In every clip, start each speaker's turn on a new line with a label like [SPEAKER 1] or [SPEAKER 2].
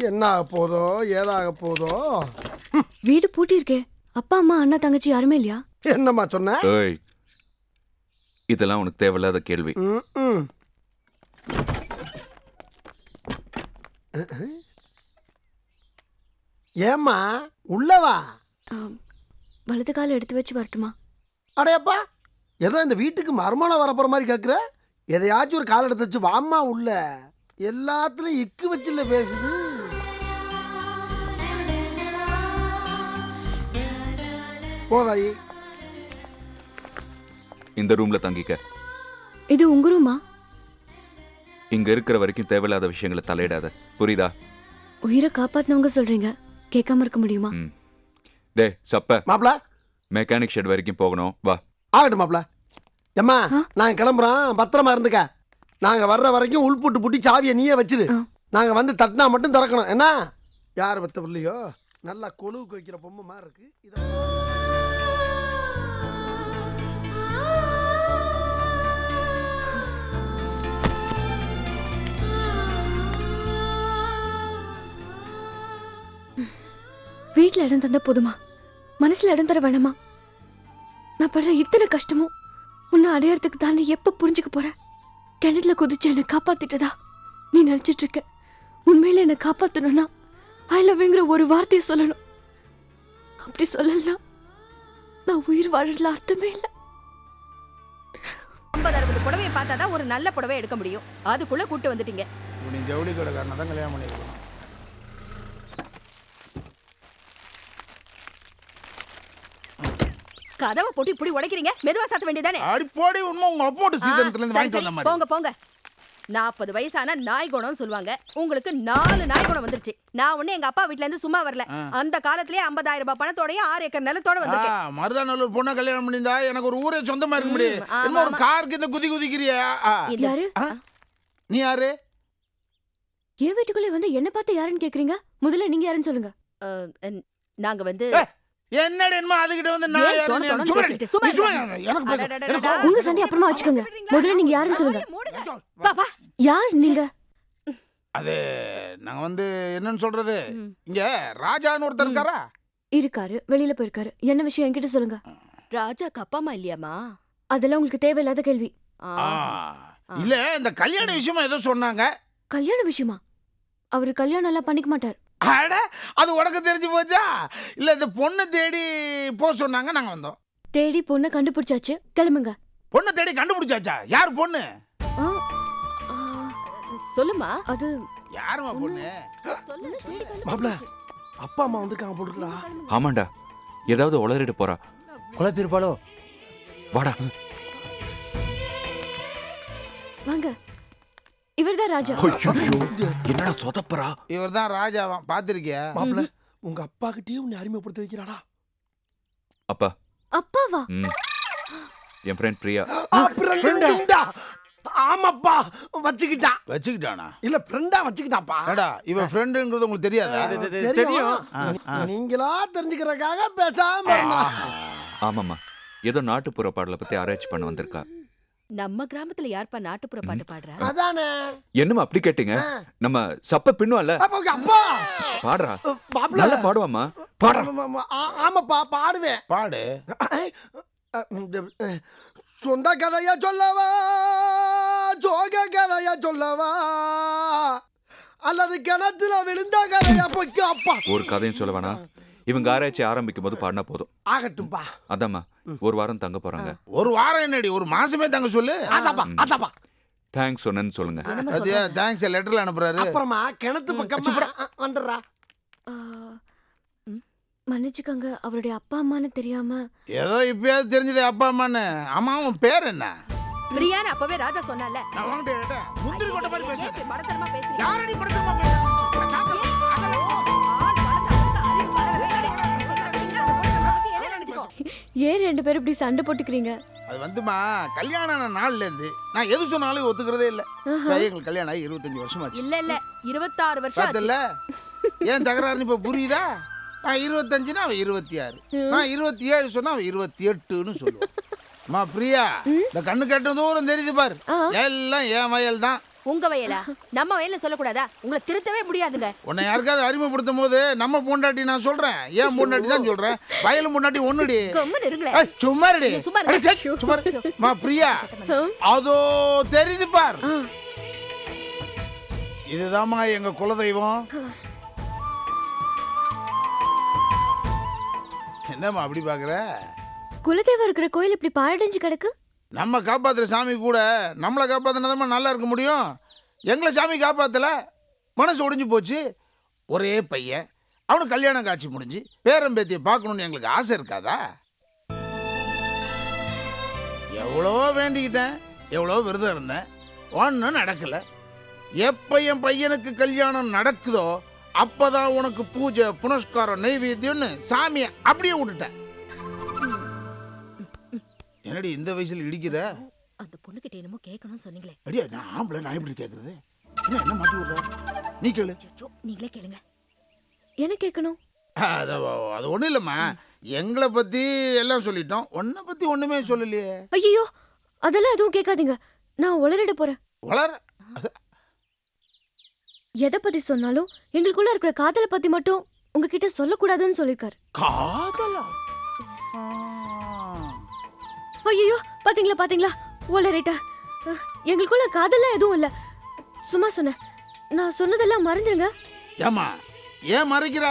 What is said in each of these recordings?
[SPEAKER 1] என்ன ஆக போதோ ஏதாக போதோ.
[SPEAKER 2] வீடு பூட்டி இருக்கே. அப்பா அம்மா அண்ணா தங்கச்சி யாருமே இல்லையா?
[SPEAKER 1] என்னம்மா சொன்ன?
[SPEAKER 3] ஏய், இதெல்லாம் உனக்கு தேவையில்லாத கேள்வி.
[SPEAKER 1] ஏம்மா உள்ளவா?
[SPEAKER 2] வலது கால எடுத்து வச்சு வரட்டுமா?
[SPEAKER 1] அடையப்பா, ஏதோ இந்த வீட்டுக்கு மருமனை வரப்போற மாதிரி கேட்குற. எதையாச்சும் ஒரு கால் எடுத்து வச்சு வாம்மா உள்ள. எல்லாத்துலயும் இக்கு வச்சுல பேசுது. போதாயி,
[SPEAKER 3] இந்த ரூம்ல தங்கிக்க.
[SPEAKER 2] இது உங்க ரூமா?
[SPEAKER 3] இங்க இருக்கிற வரைக்கும் தேவையில்லாத விஷயங்களை தலையிடாத, புரியுதா?
[SPEAKER 2] உயிரை காப்பாத்தினவங்க சொல்றீங்க, கேட்காம இருக்க முடியுமா?
[SPEAKER 3] டே சப்ப,
[SPEAKER 1] மாப்ள
[SPEAKER 3] மெக்கானிக் ஷெட் வரைக்கும் போகணும், வா.
[SPEAKER 1] ஆகட்டும் மாப்ள. எம்மா நாங்க கிளம்புறோம், பத்திரமா இருந்துக்க. நாங்க வர்ற வரைக்கும் உள்புட்டு புட்டி சாவியை நீயே வச்சிரு. நாங்க வந்து தட்டினா மட்டும் திறக்கணும். என்ன யார் பத்த பிள்ளையோ நல்லா கொழுவுக்கு வைக்கிற பொம்மை மாதிரி இருக்கு.
[SPEAKER 2] வீட்டுல இடம் தந்தா போதுமா? மனசுல இடம் தர வேணாமா? நான் படுற இத்தனை கஷ்டமும் உன்னை அடையறதுக்கு தானே எப்ப புரிஞ்சுக்க போற? கிணத்துல குதிச்சு என்னை காப்பாத்திட்டதா நீ நினைச்சிட்டு இருக்க. உண்மையில என்னை காப்பாத்தணும்னா ஐ லவ்ங்கிற ஒரு வார்த்தையை சொல்லணும். அப்படி சொல்லலாம் நான் உயிர் வாழறதுல அர்த்தமே இல்லை.
[SPEAKER 4] 50-60 புடவையை பார்த்தாதான் ஒரு நல்ல புடவை எடுக்க முடியும். அதுக்குள்ள கூட்டு வந்துட்டீங்க.
[SPEAKER 5] நீ ஜவுளி கடைக்காரனை தான் கல்யாணம் பண்ணிருக்கணும்.
[SPEAKER 4] கதவை போட்டு இப்படி உடைக்கிறீங்க, மெதுவா சாத்த வேண்டியதானே?
[SPEAKER 5] அடி போடி, உண்மை உங்க அப்போட்டு சீதனத்துல இருந்து வாங்கிட்டு வந்த மாதிரி.
[SPEAKER 4] போங்க போங்க. 40 வயசான நாய் குணம் சொல்லுவாங்க. உங்களுக்கு 4 நாய் குணம் வந்துருச்சு. நான் ஒண்ணு எங்க அப்பா வீட்ல இருந்து சும்மா வரல. அந்த காலத்திலே 50,000 ரூபாய் பணத்தோடய 6 ஏக்கர் நிலத்தோட வந்திருக்கேன்.
[SPEAKER 5] மருதானூர் பொண்ணை கல்யாணம் பண்ணியிருந்தா எனக்கு ஒரு ஊரே சொந்தமா இருக்க முடியும். என்ன ஒரு காருக்கு இந்த குதிக்கிறியா?
[SPEAKER 2] யாரு
[SPEAKER 5] நீ யாரு?
[SPEAKER 2] என் வீட்டுக்குள்ளே வந்து என்ன பார்த்து யாருன்னு கேக்குறீங்க? முதல்ல நீங்க யாருன்னு சொல்லுங்க.
[SPEAKER 4] நாங்க வந்து
[SPEAKER 5] என்னடி என்னமா அதுகிட்ட வந்து
[SPEAKER 2] உங்க சண்டை அப்புறமா வச்சுக்கோங்க. முதல்ல நீங்க யாருன்னு சொல்லுங்க. யார் நீங்க?
[SPEAKER 5] அது நாங்க வந்து என்னன்னு சொல்றது, இங்க ராஜான்னு ஒருத்தர் இருக்காரா?
[SPEAKER 2] இருக்காரு, வெளியில போயிருக்காரு. என்ன விஷயம் என்கிட்ட சொல்லுங்க.
[SPEAKER 4] ராஜாக்கு அப்பா அம்மா இல்லையாமா?
[SPEAKER 2] அதெல்லாம் உங்களுக்கு தேவையில்லாத கேள்வி.
[SPEAKER 5] இல்ல, இந்த கல்யாண விஷயமா ஏதோ சொன்னாங்க.
[SPEAKER 2] கல்யாண விஷயமா? அவரு கல்யாணம் எல்லாம் பண்ணிக்க மாட்டார்.
[SPEAKER 5] அட, அது உனக்கு தெரிஞ்சு போச்சா? இல்ல, இந்த பொண்ணு தேடி போ சொன்னாங்க, நாங்க வந்தோம்.
[SPEAKER 2] தேடி பொண்ணை கண்டுபிடிச்சாச்சு, கிளம்புங்க.
[SPEAKER 5] பொண்ணை தேடி கண்டுபிடிச்சாச்சா? யார் பொண்ணு?
[SPEAKER 4] சொல்லுமா.
[SPEAKER 2] அது
[SPEAKER 5] யாருமா பொண்ணு?
[SPEAKER 1] மாப்ள, அப்பா அம்மா வந்திருக்காங்க போட்டுருக்கா.
[SPEAKER 3] ஆமாண்டா, ஏதாவது உளறிட்டு போறா.
[SPEAKER 6] குழப்பிருப்பாளோ?
[SPEAKER 3] வாடா.
[SPEAKER 2] வாங்க. இவர்தான் ராஜா.
[SPEAKER 3] என்னடா சொதப்பறா?
[SPEAKER 5] இவர்தான் ராஜாவா, பாத்திருக்கியா?
[SPEAKER 1] மாப்ள, உங்க அப்பா கிட்டயே உன்னை அறிமுகப்படுத்த வைக்கிறாடா.
[SPEAKER 3] அப்பா.
[SPEAKER 2] அப்பாவா?
[SPEAKER 3] என் ஃப்ரெண்ட் பிரியா.
[SPEAKER 1] ஃப்ரெண்டா? ஆமாப்பா,
[SPEAKER 5] வச்சுக்கிட்டானா?
[SPEAKER 1] இல்ல ஃப்ரெண்டா வச்சுக்கிட்டாப்பா.
[SPEAKER 5] ஏடா, இவன் ஃப்ரெண்டுங்கிறது உங்களுக்கு தெரியாதா?
[SPEAKER 1] தெரியும். நீங்களா தெரிஞ்சுக்கிறதுக்காக பேசாம.
[SPEAKER 3] ஆமாம்மா, ஏதோ நாட்டுப்புற பாடலை பத்தி ஆராய்ச்சி பண்ண வந்திருக்கா.
[SPEAKER 4] நம்ம கிராமத்துல யார்ப்பா நாட்டுப்புற பாட்டு பாடுறா?
[SPEAKER 1] அதானே.
[SPEAKER 3] என்னமா அப்படி கேட்டீங்க? நம்ம சப்ப பின்னுவல்ல,
[SPEAKER 1] அப்பா
[SPEAKER 3] பாடுறா. நல்லா பாடுவாமா? பாடுறா.
[SPEAKER 1] ஆமாப்பா, பாடுவேன்.
[SPEAKER 5] பாடு.
[SPEAKER 1] சொந்த கதையா சொல்லவா, ஜோக கதையா சொல்லவா, அல்லது கிணத்துல விழுந்த கதையா? போய்க்கு அப்பா.
[SPEAKER 3] ஒரு கதையும் சொல்ல வேணாம். இவங்க ஆராய்ச்சி ஆரம்பிக்கும் போது பாடினா போதும்.
[SPEAKER 1] ஆகட்டும்பா.
[SPEAKER 3] அதாம்மா, ஒரு வாரம் தங்க போறாங்க.
[SPEAKER 5] ஒரு வாரம் என்னடி, ஒரு மாசமே தங்க சொல்லு.
[SPEAKER 1] அதாப்பா.
[SPEAKER 3] தேங்க்ஸ் சொன்னேன்னு சொல்லுங்க.
[SPEAKER 5] அதே தேங்க்ஸ் லெட்டர்ல அனுப்புறாரு.
[SPEAKER 1] அப்புறமா கிணத்து பக்கமா வந்துடுறா.
[SPEAKER 2] மன்னிச்சுக்கோங்க, அவருடைய அப்பா அம்மான்னு தெரியாம.
[SPEAKER 5] ஏதோ இப்பயாவது தெரிஞ்சது அப்பா அம்மான்னு. ஆமா, அவன் பேர் என்ன?
[SPEAKER 4] பிரியான்னு அப்பவே ராஜா சொன்னால.
[SPEAKER 5] நான் வாங்கிட்டு கேட்டேன். முந்திரி கொட்டை மாதிரி பேசுறேன்.
[SPEAKER 4] மடத்தரமா பேசுறீங்க.
[SPEAKER 5] யாரடி படத்தமா பேசுறேன்?
[SPEAKER 2] ஏன் 2 பேரும் இப்படி சண்டை போட்டுக்கிறீங்க?
[SPEAKER 5] அது வந்துமா, கல்யாணம் ஆன நாள்ல இருந்து நான் எது சொன்னாலும் ஒத்துக்கிறதே இல்ல. எங்களுக்கு கல்யாணம் ஆகி 25 வருஷம் ஆச்சு.
[SPEAKER 4] இல்ல 26 வருஷம் ஆச்சு.
[SPEAKER 5] இல்ல, ஏன் தகராறு இப்ப புரியுதா? நான் 25னா அவன் 26, நான் 27 சொன்னா அவன் 28ன்னு சொல்லுவான். அம்மா பிரியா, இந்த கண்ணு கட்டும் தூரம் தெரியுது பாரு, எல்லாம் என் வயல் தான்.
[SPEAKER 4] உங்க வயலா நம்ம வயல்ல சொல்லக்கூடாதா? உங்களை திருத்தவே முடியாதுங்க.
[SPEAKER 5] உன்னை யாருக்காவது அறிமுகப்படுத்தும் போது நம்ம பொண்டாட்டி நான் சொல்றேன், ஏன் பொண்டாட்டி தான் சொல்றேன். வயலும் பொண்டாட்டி ஒண்ணுடி.
[SPEAKER 4] கம்முன்னு இருங்களேன்.
[SPEAKER 5] ஏய், சும்மா இருடி.
[SPEAKER 4] நீ சும்மா
[SPEAKER 5] அட,
[SPEAKER 4] இருங்க.
[SPEAKER 5] சே, சும்மா இரு. மா பிரியா, அதோ தெரியுது பார்.
[SPEAKER 2] ஆ,
[SPEAKER 5] இதுதாம்மா எங்க குலதெய்வம். என்னம்மா அப்படி பாக்குற?
[SPEAKER 2] குலதெய்வம் இருக்கிற கோயில் இப்படி பாழடைஞ்சு கிடக்கு.
[SPEAKER 5] நம்ம காப்பாத்துற சாமி கூட நம்மளை காப்பாத்தினதாம்மா நல்லா இருக்க முடியும். எங்களை சாமி காப்பாத்தல, மனசு ஒடிஞ்சு போச்சு. ஒரே பையன், அவனுக்கு கல்யாணம் காட்சி முடிஞ்சு பேரம்பேத்தியை பார்க்கணும்னு எங்களுக்கு ஆசை இருக்காதா? எவ்வளோ வேண்டிக்கிட்டேன், எவ்வளோ விரதம் இருந்தேன், ஒன்றும் நடக்கல. எப்ப என் பையனுக்கு கல்யாணம் நடக்குதோ அப்பதான் உனக்கு பூஜை புனஸ்காரம் நெய்வேத்தியம்னு சாமியை அப்படியே விட்டுட்டேன். என்னடி இந்த வயசுல இடிக்கிற?
[SPEAKER 4] அந்த பொண்ணு கிட்ட என்னமோ கேட்கணும்னு சொன்னீங்களே.
[SPEAKER 5] அடியா, நான் ஆம்பளை, நான் எப்படி கேட்கறது? என்ன மாட்டி விடுற? நீ கேளு.
[SPEAKER 4] ஐயோ, நீங்களே கேளுங்க.
[SPEAKER 2] என்ன கேட்கணும்?
[SPEAKER 5] அது ஒண்ணும் இல்லம்மா, எங்களை பத்தி எல்லாம் சொல்லிட்டோம், உன்னை பத்தி ஒண்ணுமே சொல்லலையே.
[SPEAKER 2] ஐயோ, அதெல்லாம் எதுவும் கேட்காதீங்க. நான் உளறிட போறேன்.
[SPEAKER 5] வளர
[SPEAKER 2] எதை பத்தி சொன்னாலும் எங்களுக்குள்ள இருக்கிற காதலை பத்தி மட்டும் உங்ககிட்ட சொல்லக்கூடாதுன்னு சொல்லிருக்காரு.
[SPEAKER 5] காதலா?
[SPEAKER 2] ஐயோ, பாத்தீங்களா பாத்தீங்களா, உளறிட்ட. எங்களுக்குள்ள காதல்லாம் எதுவும் இல்ல, சும்மா சொன்னேன். நான் சொன்னதெல்லாம் மறந்துருங்க.
[SPEAKER 5] ஏமா ஏன் மறைக்கிற?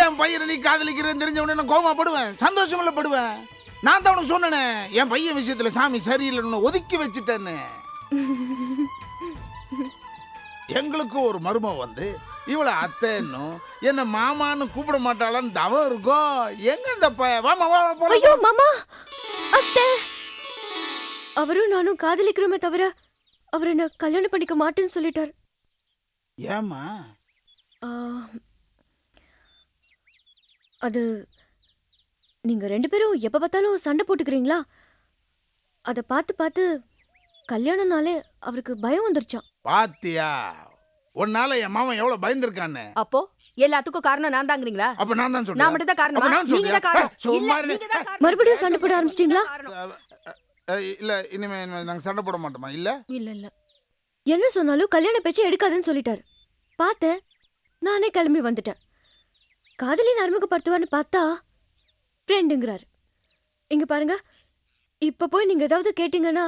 [SPEAKER 5] என் பையனை நீ காதலிக்கிறேன்னு தெரிஞ்ச உடனே நான் கோவப்படுவேன், சந்தோஷமில்ல படுவேன். நான் தான் உனக்கு சொன்னேனே, என் பையன் விஷயத்துல சாமி சரியில்லைன்னு ஒதுக்கி வச்சுட்டேன்னு. எங்களுக்கு ஒரு மருமக வந்து இவளை அத்தைன்னும் என்ன மாமான்னு கூப்பிட மாட்டாளான்னு தவம் இருக்கும். எங்க இந்த வாமா வா போலாம்.
[SPEAKER 2] ஐயோ மாமா, அத்தை. அவரும் நானும் காதலிக்கிறோமே தவிர அவர் என்ன கல்யாணம் பண்ணிக்க மாட்டேன்னு சொல்லிட்டார்.
[SPEAKER 5] ஏமா?
[SPEAKER 2] ஆ, அது நீங்க 2 பேரும் எப்ப பார்த்தாலும் சண்டை போட்டுக்கிறீங்களா, அதை பார்த்து பார்த்து கல்யாணம்னாலே அவருக்கு பயம் வந்துருச்சான்.
[SPEAKER 5] பாத்தியா, உன்னால என் மாமன் எவ்வளவு பயந்துருக்கான்னு.
[SPEAKER 4] அப்போ எல்லாத்துக்கும் காரணம் நான் தாங்கிறீங்களா?
[SPEAKER 5] அப்ப நான் தான் சொல்றேன்.
[SPEAKER 4] நான் மட்டும் தான் காரணமா?
[SPEAKER 5] அப்ப நான்
[SPEAKER 4] நீங்க தான் காரணம்.
[SPEAKER 5] சும்மா
[SPEAKER 4] இல்ல,
[SPEAKER 5] இரு.
[SPEAKER 4] நீங்க தான் காரணம்.
[SPEAKER 2] மறுபடியும் சண்டை போட ஆரம்பிச்சிட்டீங்களா?
[SPEAKER 5] இல்ல, இனிமே நாங்க சண்டை போட மாட்டோமா? இல்ல
[SPEAKER 4] இல்ல இல்ல.
[SPEAKER 2] என்ன சொன்னாலும் கல்யாண பேச்சை எடுக்காதுன்னு சொல்லிட்டாரு. பார்த்தேன், நானே கிளம்பி வந்துட்டேன். காதலின் அறிமுகப்படுத்துவான்னு பார்த்தா ஃப்ரெண்டுங்கிறாரு. இங்க பாருங்க, இப்ப போய் நீங்க ஏதாவது கேட்டீங்கன்னா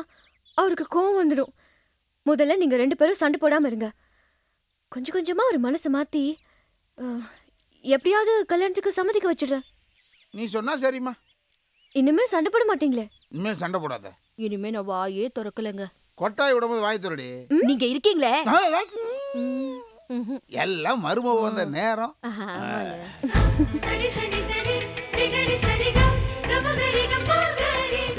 [SPEAKER 2] அவருக்கு கோவம் வந்துடும். முதல்ல நீங்க 2 பேரும் சண்டை போடாம இருங்க. கொஞ்சம் கொஞ்சமா ஒரு மனசை மாத்தி எப்படியாவது கல்யாணத்துக்கு சம்மதிக்க வச்சிடுறேன்.
[SPEAKER 5] நீ சொன்னா சரிம்மா.
[SPEAKER 2] இனிமே சண்டை போட மாட்டீங்களே?
[SPEAKER 5] இனிமே சண்டை போடாத.
[SPEAKER 4] இனிமே நான் வாயே திறக்கலங்க.
[SPEAKER 5] கொட்டாய் விடும்போது வாய் துறடி.
[SPEAKER 4] நீங்க இருக்கீங்களே.
[SPEAKER 5] எல்லாம் மருமக வந்த நேரம்.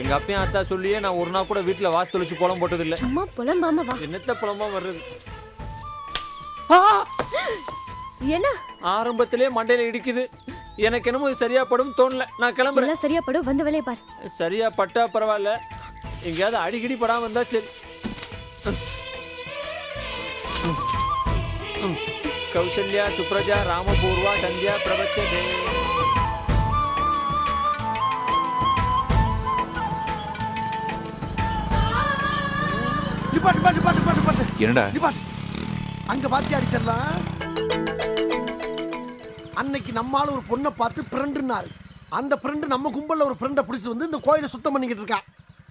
[SPEAKER 6] எங்க அப்பையும் அத்தா சொல்லியே நான் ஒரு நாள் கூட வீட்டுல வாசு தொளிச்சு குளம் போட்டது இல்ல.
[SPEAKER 2] சும்மா புலம்பாம வா.
[SPEAKER 6] என்னத்த புலமா வர்றது?
[SPEAKER 2] என்ன
[SPEAKER 6] ஆரம்பத்திலே மண்டையில இடிக்குது. எனக்கு என்னமோ இது சரியா படும் தோணல. நான் கிளம்புறேன்.
[SPEAKER 2] எல்லாம் சரியா படும், வந்த வேலையை பாரு.
[SPEAKER 6] சரியா பட்டா பரவாயில்ல, எங்கேயாவது அடிக்கடி படாம இருந்தா சரி. கௌசல்யா சுப்ரஜா ராமபூர்வா சந்தியா பிரபச்சதே.
[SPEAKER 3] என்னடா
[SPEAKER 1] அங்க பாத்தி அடிச்சிடலாம். அன்னைக்கு நம்மால ஒரு பொண்ணை பார்த்து ஃப்ரெண்டுன்னாரு. அந்த ஃப்ரெண்டு நம்ம கும்பல்ல ஒரு ஃப்ரெண்டை பிடிச்சி வந்து இந்த கோயிலை சுத்தம் பண்ணிக்கிட்டு இருக்கா.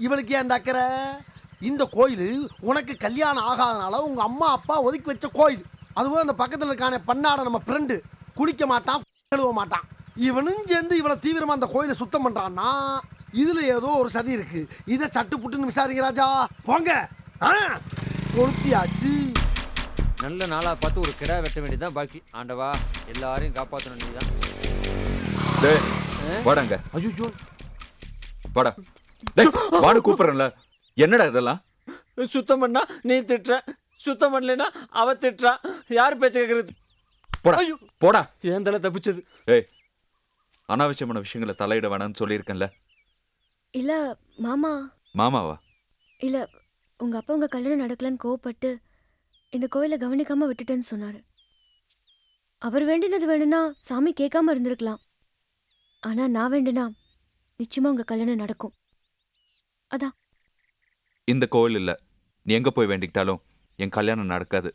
[SPEAKER 1] இவளுக்கு ஏன் அந்த அக்கறை? இந்த கோயில் உனக்கு கல்யாணம் ஆகாதனால உங்க அம்மா அப்பா ஒதுக்கி வச்ச கோயில். அதுவும் அந்த பக்கத்தில் இருக்கான பண்ணாட நம்ம ஃப்ரெண்டு குளிக்க மாட்டான், கழுவ மாட்டான். இவனும் சேர்ந்து இவளை தீவிரமா அந்த கோயிலை சுத்தம் பண்றான்னா இதுல ஏதோ ஒரு சதி இருக்கு. இதை சட்டு புட்டுன்னு விசாரிங்க ராஜா. போங்க, கொளுத்தியாச்சு.
[SPEAKER 6] நல்ல நாளா பார்த்து ஒரு கிடா வெட்ட வேண்டியதுதான் பாக்கி. ஆண்டவா, எல்லாரையும் காப்பாற்றணும் நீதான்.
[SPEAKER 3] டேய் வாடாங்க.
[SPEAKER 6] ஐயோ,
[SPEAKER 3] வாடா. டேய் வாடு கூப்பிடுறேன்ல. என்னடா இதெல்லாம்?
[SPEAKER 6] சுத்தம் பண்ணா நீ திட்டுற, சுத்தம் பண்ணலைன்னா அவ திட்டுறா. யார் பேச்ச கேட்கறது?
[SPEAKER 3] போடா.
[SPEAKER 6] ஐயோ,
[SPEAKER 3] போடா.
[SPEAKER 6] ஏன் தலை தப்பிச்சது?
[SPEAKER 3] ஏய், அனாவசியமான விஷயங்களை தலையிட வேணாம்னு சொல்லியிருக்கேன்ல.
[SPEAKER 2] இல்ல மாமா.
[SPEAKER 3] மாமாவா?
[SPEAKER 2] இல்ல, உங்க அப்பா உங்க கல்யாணம் நடக்கலன்னு கோவப்பட்டு இந்த கோயிலை கவனிக்காம விட்டுட்டேன்னு சொன்னாரு. அவர் வேண்டினது வேணும்னா சாமி கேட்காம இருந்திருக்கலாம். ஆனா நான் வேண்டுனா நிச்சயமா உங்க கல்யாணம் நடக்கும். அதான்.
[SPEAKER 3] இந்த கோயில் இல்ல, நீ எங்க போய் வேண்டிக்கிட்டாலும் என் கல்யாணம் நடக்காது.